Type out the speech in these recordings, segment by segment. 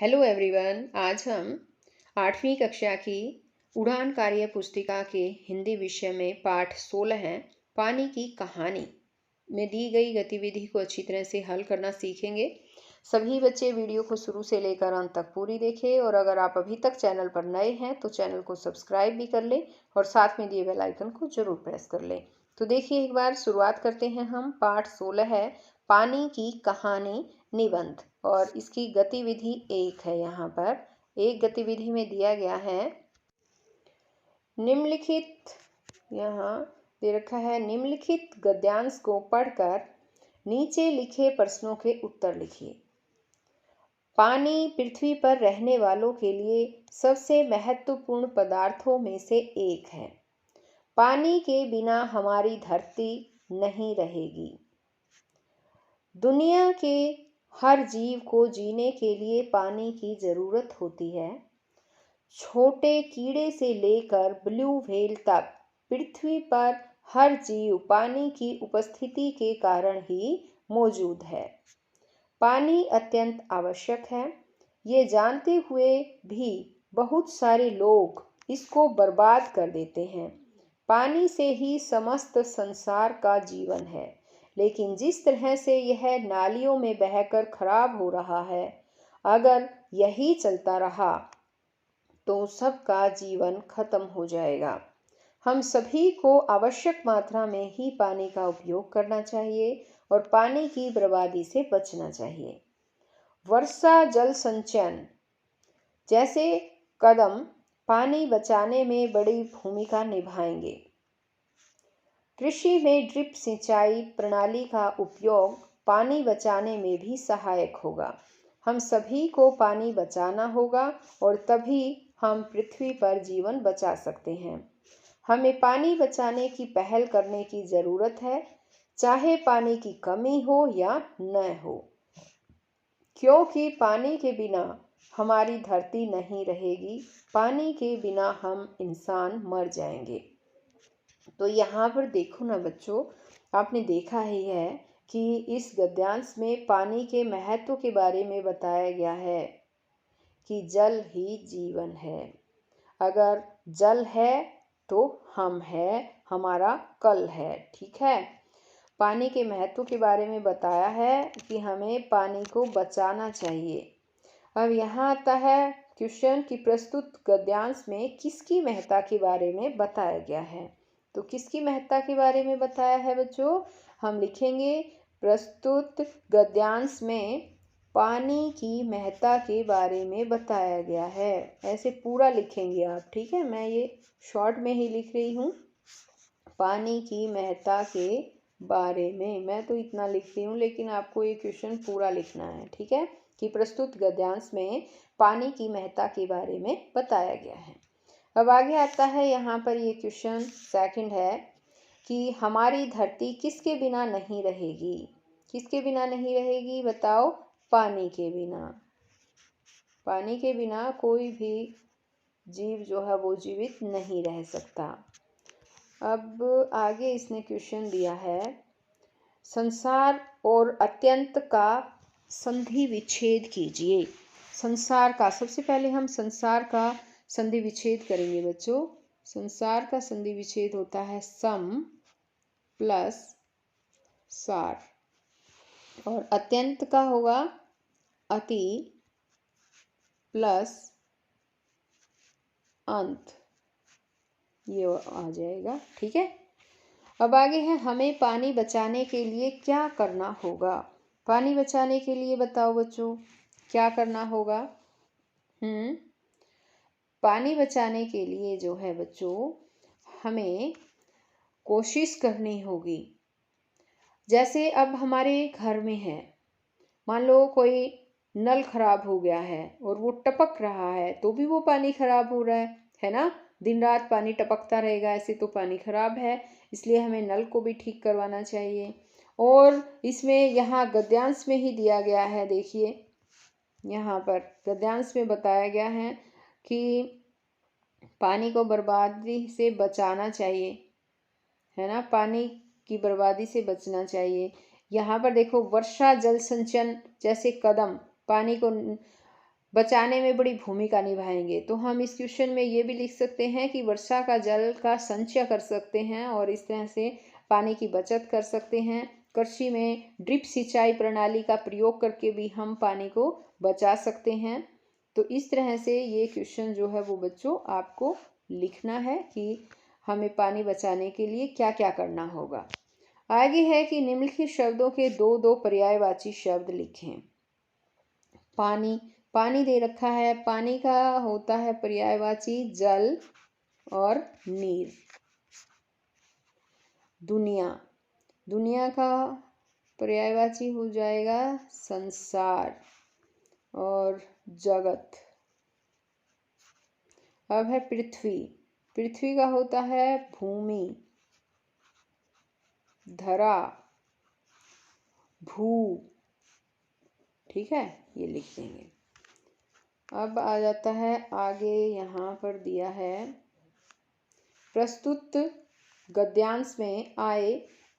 Hello everyone. आज हम 8वीं कक्षा की उड़ान कार्य पुस्तिका के हिंदी विषय में पाठ 16 है पानी की कहानी में दी गई गतिविधि को अच्छी तरह से हल करना सीखेंगे। सभी बच्चे वीडियो को शुरू से लेकर अंत तक पूरी देखें और अगर आप अभी तक चैनल पर नए हैं तो चैनल को सब्सक्राइब भी कर लें और साथ में दिए बेल आइकन को जरूर प्रेस कर लें। तो देखिए, एक बार शुरुआत करते हैं। हम पाठ 16 है पानी की कहानी निबंध और इसकी गतिविधि 1 है। यहाँ पर एक गतिविधि में दिया गया है निम्नलिखित, यहाँ दे रखा है निम्नलिखित गद्यांश को पढ़कर नीचे लिखे प्रश्नों के उत्तर लिखिए। पानी पृथ्वी पर रहने वालों के लिए सबसे महत्वपूर्ण पदार्थों में से एक है। पानी के बिना हमारी धरती नहीं रहेगी। दुनिया के हर जीव को जीने के लिए पानी की ज़रूरत होती है। छोटे कीड़े से लेकर ब्लू व्हेल तक पृथ्वी पर हर जीव पानी की उपस्थिति के कारण ही मौजूद है। पानी अत्यंत आवश्यक है। ये जानते हुए भी बहुत सारे लोग इसको बर्बाद कर देते हैं। पानी से ही समस्त संसार का जीवन है, लेकिन जिस तरह से यह नालियों में बहकर खराब हो रहा है, अगर यही चलता रहा तो सबका जीवन खत्म हो जाएगा। हम सभी को आवश्यक मात्रा में ही पानी का उपयोग करना चाहिए और पानी की बर्बादी से बचना चाहिए। वर्षा जल संचयन जैसे कदम पानी बचाने में बड़ी भूमिका निभाएंगे। कृषि में ड्रिप सिंचाई प्रणाली का उपयोग पानी बचाने में भी सहायक होगा। हम सभी को पानी बचाना होगा और तभी हम पृथ्वी पर जीवन बचा सकते हैं। हमें पानी बचाने की पहल करने की ज़रूरत है, चाहे पानी की कमी हो या न हो, क्योंकि पानी के बिना हमारी धरती नहीं रहेगी। पानी के बिना हम इंसान मर जाएंगे। तो यहाँ पर देखो ना बच्चों, आपने देखा ही है कि इस गद्यांश में पानी के महत्व के बारे में बताया गया है कि जल ही जीवन है। अगर जल है तो हम है, हमारा कल है। ठीक है, पानी के महत्व के बारे में बताया है कि हमें पानी को बचाना चाहिए। अब यहाँ आता है क्वेश्चन कि प्रस्तुत गद्यांश में किसकी महत्ता के बारे में बताया गया है। तो किसकी महत्ता के बारे में बताया है बच्चों? हम लिखेंगे प्रस्तुत गद्यांश में पानी की महत्ता के बारे में बताया गया है। ऐसे पूरा लिखेंगे आप, ठीक है। मैं ये शॉर्ट में ही लिख रही हूँ, पानी की महत्ता के बारे में। मैं तो इतना लिख रही हूँ, लेकिन आपको ये क्वेश्चन पूरा लिखना है, ठीक है, कि प्रस्तुत गद्यांश में पानी की महत्ता के बारे में बताया गया है। अब आगे आता है यहाँ पर ये क्वेश्चन सेकंड है कि हमारी धरती किसके बिना नहीं रहेगी। किसके बिना नहीं रहेगी बताओ? पानी के बिना। पानी के बिना कोई भी जीव जो है वो जीवित नहीं रह सकता। अब आगे इसने क्वेश्चन दिया है संसार और अत्यंत का संधि विच्छेद कीजिए। संसार का, सबसे पहले हम संसार का संधि विच्छेद करेंगे बच्चों। संसार का संधि विच्छेद होता है सम प्लस सार, और अत्यंत का होगा अति प्लस अंत, ये आ जाएगा, ठीक है। अब आगे है हमें पानी बचाने के लिए क्या करना होगा। पानी बचाने के लिए बताओ बच्चों क्या करना होगा? पानी बचाने के लिए जो है बच्चों हमें कोशिश करनी होगी। जैसे अब हमारे घर में है, मान लो कोई नल खराब हो गया है और वो टपक रहा है, तो भी वो पानी खराब हो रहा है ना। दिन रात पानी टपकता रहेगा ऐसे तो पानी खराब है, इसलिए हमें नल को भी ठीक करवाना चाहिए। और इसमें यहाँ गद्यांश में ही दिया गया है, देखिए यहाँ पर गद्यांश में बताया गया है कि पानी को बर्बादी से बचाना चाहिए, है ना। पानी की बर्बादी से बचना चाहिए। यहाँ पर देखो वर्षा जल संचयन जैसे कदम पानी को बचाने में बड़ी भूमिका निभाएंगे। तो हम इस क्वेश्चन में ये भी लिख सकते हैं कि वर्षा का जल का संचय कर सकते हैं और इस तरह से पानी की बचत कर सकते हैं। कृषि में ड्रिप सिंचाई प्रणाली का प्रयोग करके भी हम पानी को बचा सकते हैं। तो इस तरह से ये क्वेश्चन जो है वो बच्चों आपको लिखना है कि हमें पानी बचाने के लिए क्या क्या करना होगा। आगे है कि निम्नलिखित शब्दों के दो दो पर्यायवाची शब्द लिखें। पानी, पानी दे रखा है, पानी का होता है पर्यायवाची जल और नीर। दुनिया, दुनिया का पर्यायवाची हो जाएगा संसार और जगत। अब है पृथ्वी, पृथ्वी का होता है भूमि, धरा, भू। ठीक है, ये लिख देंगे। अब आ जाता है आगे, यहाँ पर दिया है प्रस्तुत गद्यांश में आए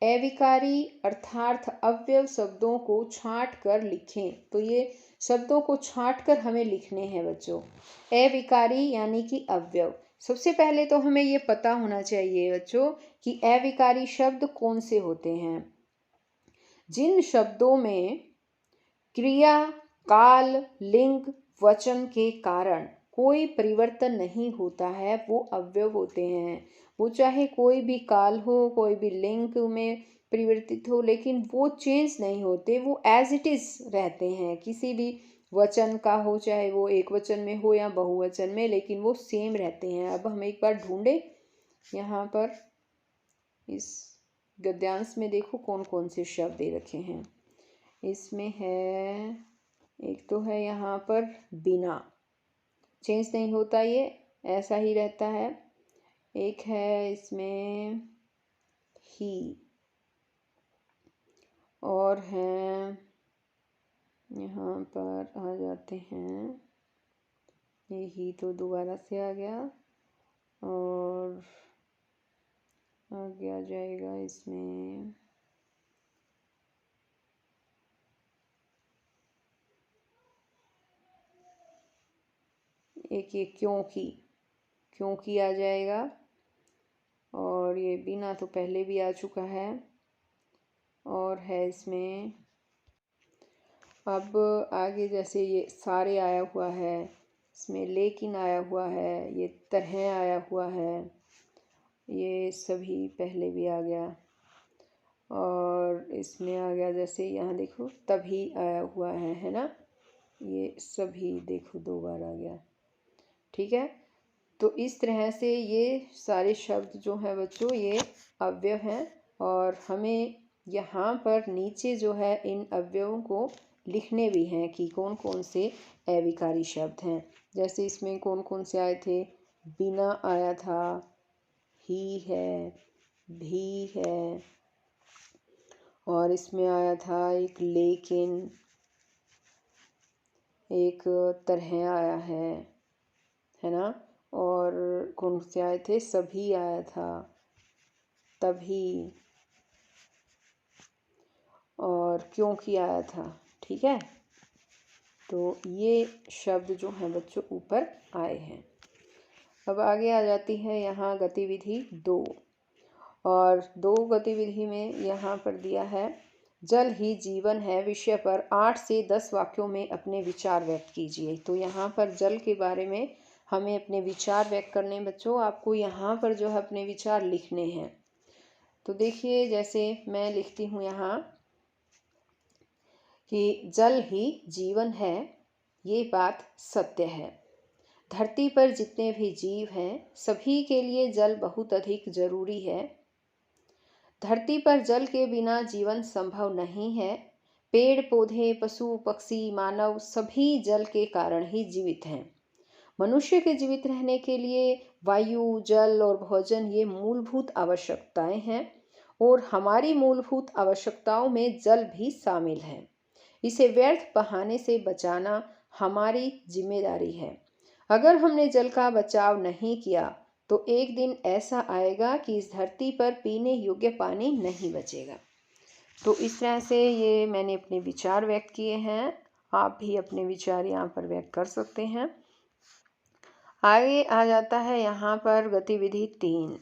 अविकारी अर्थात अव्यव शब्दों को छांट कर लिखें। तो ये शब्दों को छांट कर हमें लिखने हैं बच्चों। अविकारी यानी कि अव्यव। सबसे पहले तो हमें ये पता होना चाहिए बच्चों कि अविकारी शब्द कौन से होते हैं। जिन शब्दों में क्रिया, काल, लिंग, वचन के कारण कोई परिवर्तन नहीं होता है वो अव्यव होते हैं। वो चाहे कोई भी काल हो, कोई भी लिंग में परिवर्तित हो, लेकिन वो चेंज नहीं होते, वो एज इट इज रहते हैं। किसी भी वचन का हो, चाहे वो एक वचन में हो या बहुवचन में, लेकिन वो सेम रहते हैं। अब हम एक बार ढूंढे यहाँ पर इस गद्यांश में, देखो कौन कौन से शब्द दे रखे हैं। इसमें है, एक तो है यहाँ पर बिना, चेंज नहीं होता, ये ऐसा ही रहता है। एक है इसमें ही, और है यहाँ पर आ जाते हैं, ये ही तो दोबारा से आ गया, और आगे आ जाएगा इसमें एक ये क्योंकि, क्योंकि आ जाएगा। और ये बिना तो पहले भी आ चुका है। और है इसमें अब आगे, जैसे ये सारे आया हुआ है, इसमें लेकिन आया हुआ है, ये तरह आया हुआ है, ये सभी पहले भी आ गया। और इसमें आ गया, जैसे यहाँ देखो तभी आया हुआ है ना, ये सभी देखो दो बार आ गया। ठीक है, तो इस तरह से ये सारे शब्द जो हैं बच्चों ये अव्यय हैं। और हमें यहाँ पर नीचे जो है इन अव्ययों को लिखने भी हैं कि कौन कौन से अविकारी शब्द हैं। जैसे इसमें कौन कौन से आए थे, बिना आया था, ही है, भी है, और इसमें आया था एक लेकिन, एक तरह आया है ना। और कौन से आए थे, सभी आया था, तभी, और क्योंकि आया था। ठीक है, तो ये शब्द जो हैं बच्चों ऊपर आए हैं। अब आगे आ जाती है यहाँ गतिविधि 2, और 2 गतिविधि में यहाँ पर दिया है जल ही जीवन है विषय पर 8 से 10 वाक्यों में अपने विचार व्यक्त कीजिए। तो यहाँ पर जल के बारे में हमें अपने विचार व्यक्त करने बच्चों, आपको यहाँ पर जो है अपने विचार लिखने हैं। तो देखिए, जैसे मैं लिखती हूँ यहाँ कि जल ही जीवन है, ये बात सत्य है। धरती पर जितने भी जीव हैं सभी के लिए जल बहुत अधिक जरूरी है। धरती पर जल के बिना जीवन संभव नहीं है। पेड़ पौधे, पशु पक्षी, मानव सभी जल के कारण ही जीवित हैं। मनुष्य के जीवित रहने के लिए वायु, जल और भोजन ये मूलभूत आवश्यकताएं हैं, और हमारी मूलभूत आवश्यकताओं में जल भी शामिल है। इसे व्यर्थ बहाने से बचाना हमारी जिम्मेदारी है। अगर हमने जल का बचाव नहीं किया तो एक दिन ऐसा आएगा कि इस धरती पर पीने योग्य पानी नहीं बचेगा। तो इस तरह से ये मैंने अपने विचार व्यक्त किए हैं। आप भी अपने विचार यहाँ पर व्यक्त कर सकते हैं। आगे आ जाता है यहाँ पर गतिविधि 3।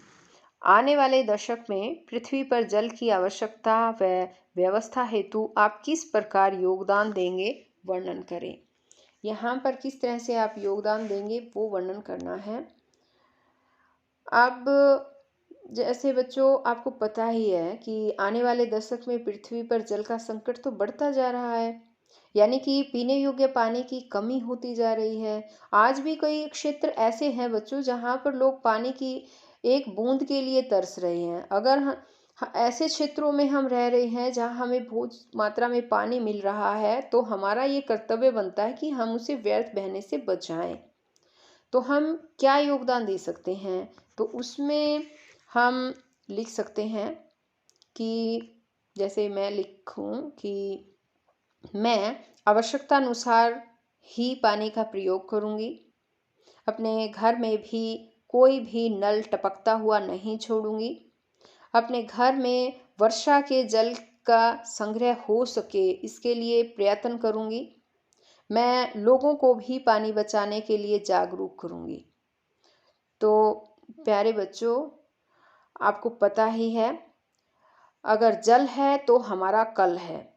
आने वाले दशक में पृथ्वी पर जल की आवश्यकता व व्यवस्था हेतु आप किस प्रकार योगदान देंगे, वर्णन करें। यहाँ पर किस तरह से आप योगदान देंगे वो वर्णन करना है। अब जैसे बच्चों आपको पता ही है कि आने वाले दशक में पृथ्वी पर जल का संकट तो बढ़ता जा रहा है, यानी कि पीने योग्य पानी की कमी होती जा रही है। आज भी कई क्षेत्र ऐसे हैं बच्चों जहाँ पर लोग पानी की एक बूंद के लिए तरस रहे हैं। अगर ऐसे क्षेत्रों में हम रह रहे हैं जहाँ हमें बहुत मात्रा में पानी मिल रहा है, तो हमारा ये कर्तव्य बनता है कि हम उसे व्यर्थ बहने से बचाएं। तो हम क्या योगदान दे सकते हैं, तो उसमें हम लिख सकते हैं कि जैसे मैं लिखूं कि मैं आवश्यकता अनुसार ही पानी का प्रयोग करूंगी। अपने घर में भी कोई भी नल टपकता हुआ नहीं छोड़ूंगी। अपने घर में वर्षा के जल का संग्रह हो सके इसके लिए प्रयत्न करूंगी। मैं लोगों को भी पानी बचाने के लिए जागरूक करूंगी। तो प्यारे बच्चों, आपको पता ही है, अगर जल है तो हमारा कल है।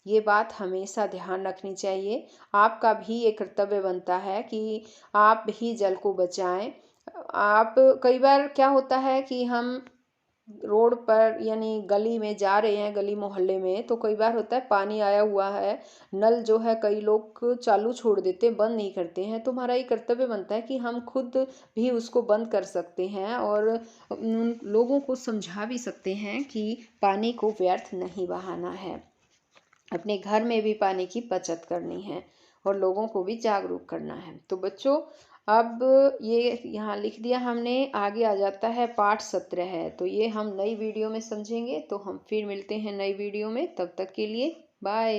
ये बात हमेशा ध्यान रखनी चाहिए। आपका भी ये कर्तव्य बनता है कि आप भी जल को बचाएं। आप कई बार क्या होता है कि हम रोड पर यानी गली में जा रहे हैं, गली मोहल्ले में, तो कई बार होता है पानी आया हुआ है, नल जो है कई लोग चालू छोड़ देते हैं, बंद नहीं करते हैं। तो हमारा ये कर्तव्य बनता है कि हम खुद भी उसको बंद कर सकते हैं और उन लोगों को समझा भी सकते हैं कि पानी को व्यर्थ नहीं बहाना है। अपने घर में भी पानी की बचत करनी है और लोगों को भी जागरूक करना है। तो बच्चों, अब ये यहाँ लिख दिया हमने। आगे आ जाता है पाठ 17 है, तो ये हम नई वीडियो में समझेंगे। तो हम फिर मिलते हैं नई वीडियो में, तब तक के लिए बाय।